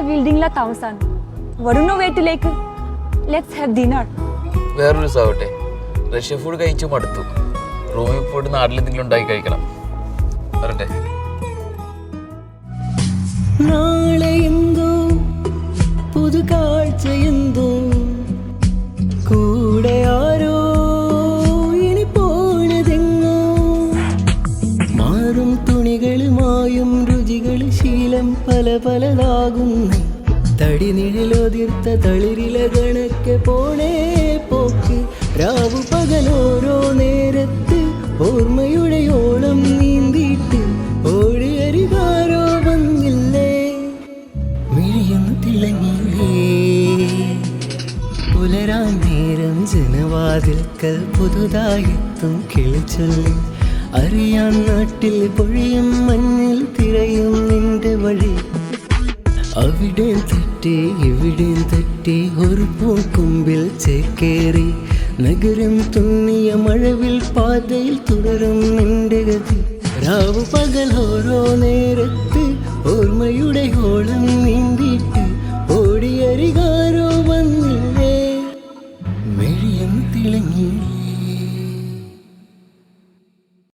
ബിൽഡിംഗിലെ താമസാണ്. വരുന്നോ വീട്ടിലേക്ക്? Let's have dinner. വേറൊരു സാവട്ടെ, റഷ്യ ഫുഡ് കഴിച്ചു മടുത്തു. റൂമിൽ പോയിട്ട് നാട്ടിലെന്തെങ്കിലും ഉണ്ടാക്കി കഴിക്കണം. വരട്ടെ. നാളെ എന്തോ പുതു കാഴ്ചയെന്തോ കൂടെ ആരോ ഇനി പോണതെങ്ങോ മാറും തുണികളുമായും രുചികൾ ശീലം പല പലതാകുന്നു തടി നിഴലൊതിർത്ത തളിരില കണക്കെ പോണേ പോക്ക് രാവു പകലോരോ നേരത്ത് ഓർമ്മയുടെ ഓളം നീന്തിയിട്ട് ഓടിയരികാരോ വന്നില്ലേ മിഴിയൊന്നു തിളങ്ങിയില്ലേ പുലരാൻ നേരം ജനവാതിൽക്കൽ പുതുതായെത്തും കിളിച്ചൊല്ലി അറിയാൻ നാട്ടിൽ പൊഴിയും മഞ്ഞിൽ തിരയും നിന്റെ വഴി അവിടെ തെറ്റി ഇവിടെ തെറ്റി ഒരു പൂക്കുമ്പിൽ ചേക്കേറി നഗരം തുന്നിയ മഴവിൽ പാതയിൽ തുടരും നിന്റെ ഗതി രാവു പകൽ ഓരോ നേരത്ത് ഓർമ്മയുടെ ഓളം നീന്തിയിട്ട്